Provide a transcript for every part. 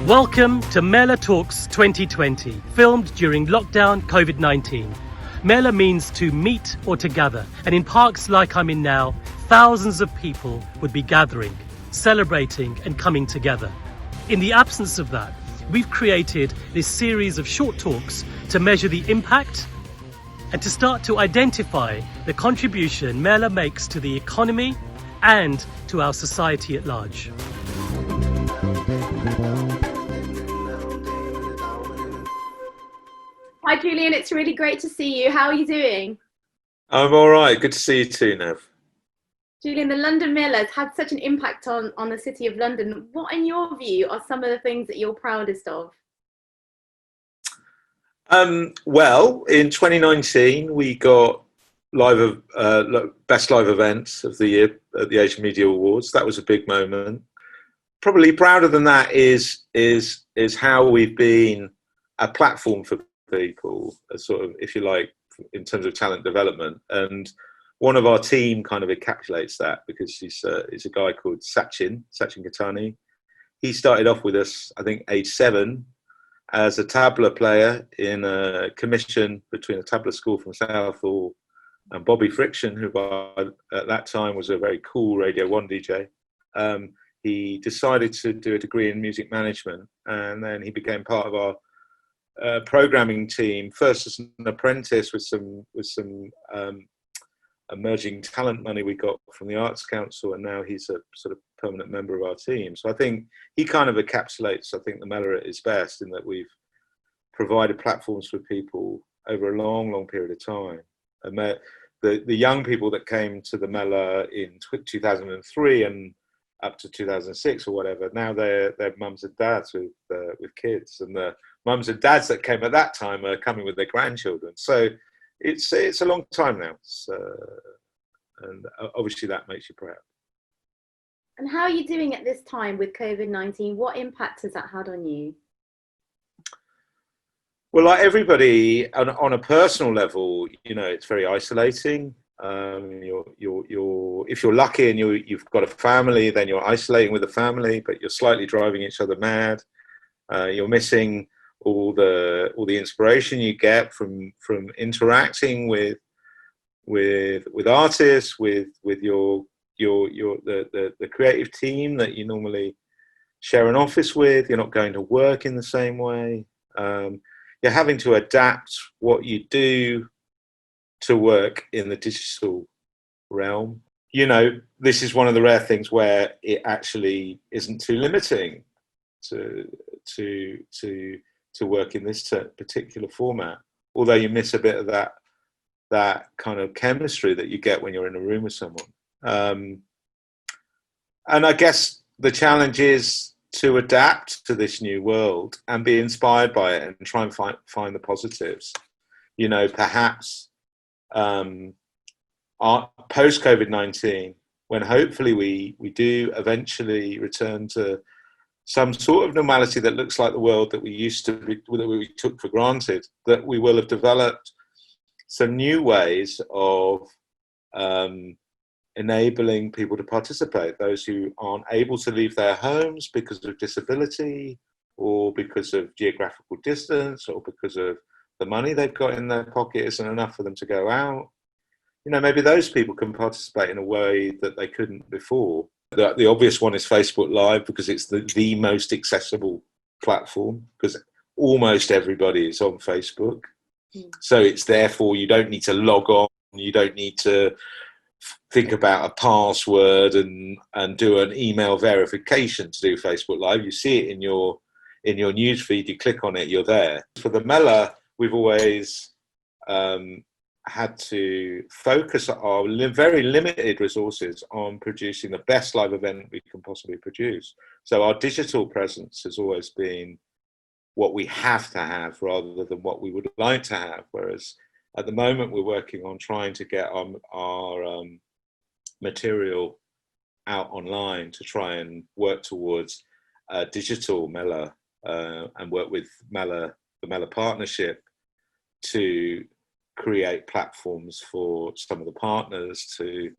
Welcome to Mela Talks 2020, filmed during lockdown COVID-19. Mela means to meet or to gather, and in parks like I'm in now, thousands of people would be gathering, celebrating and coming together. In the absence of that, we've created this series of short talks to measure the impact and to start to identify the contribution Mela makes to the economy and to our society at large. Hi Julian, it's really great to see you. How are you doing? I'm all right. Good to see you too, Nav. Julian, the London Mela has had such an impact on the city of London. What, in your view, are some of the things that you're proudest of? Well, in 2019, we got best live events of the year at the Asian Media Awards. That was a big moment. Probably prouder than that is how we've been a platform for people, a sort of, if you like, in terms of talent development. And one of our team kind of encapsulates that because he's a guy called Sachin Katani. He started off with us, I think, age 7 as a tabla player in a commission between a tabla school from Southall and Bobby Friction, who at that time was a very cool Radio 1 DJ. He decided to do a degree in music management, and then he became part of our programming team, first as an apprentice with some emerging talent money we got from the Arts Council, and now he's a sort of permanent member of our team. So I think he kind of encapsulates, I think, the Mela at its best, in that we've provided platforms for people over a long period of time. And the young people that came to the Mela in 2003 and up to 2006 or whatever, now they're mums and dads with kids, and the mums and dads that came at that time are coming with their grandchildren. So it's a long time now, and obviously that makes you proud. And how are you doing at this time with COVID-19? What impact has that had on you? Well, like everybody, on a personal level, it's very isolating. If you're lucky and you've got a family, then you're isolating with the family, but you're slightly driving each other mad. You're missing all the inspiration you get from interacting with artists, with the creative team that you normally share an office with. You're not going to work in the same way. You're having to adapt what you do to work in the digital realm. This is one of the rare things where it actually isn't too limiting to work in this particular format, although you miss a bit of that kind of chemistry that you get when you're in a room with someone. And I guess the challenge is to adapt to this new world and be inspired by it and try and find the positives. Perhaps post-COVID-19, when hopefully we do eventually return to some sort of normality that looks like the world that we took for granted, that we will have developed some new ways of enabling people to participate, those who aren't able to leave their homes because of disability or because of geographical distance or because of the money they've got in their pocket isn't enough for them to go out. Maybe those people can participate in a way that they couldn't before. The obvious one is Facebook Live, because it's the most accessible platform, because almost everybody is on Facebook. So it's therefore you don't need to log on, you don't need to think about a password and do an email verification to do Facebook Live. You see it in your news feed, you click on it, you're there. For the Mela, we've always had to focus our very limited resources on producing the best live event we can possibly produce. So our digital presence has always been what we have to have rather than what we would like to have. Whereas at the moment we're working on trying to get our material out online to try and work towards a digital Mela and work with the Mela Partnership to create platforms for some of the partners to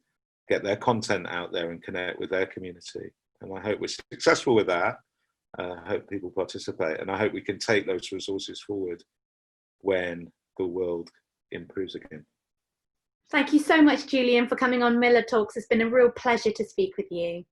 get their content out there and connect with their community. And I hope we're successful with that. I hope people participate, and I hope we can take those resources forward when the world improves again. Thank you so much, Julian, for coming on Mela Talks. It's been a real pleasure to speak with you.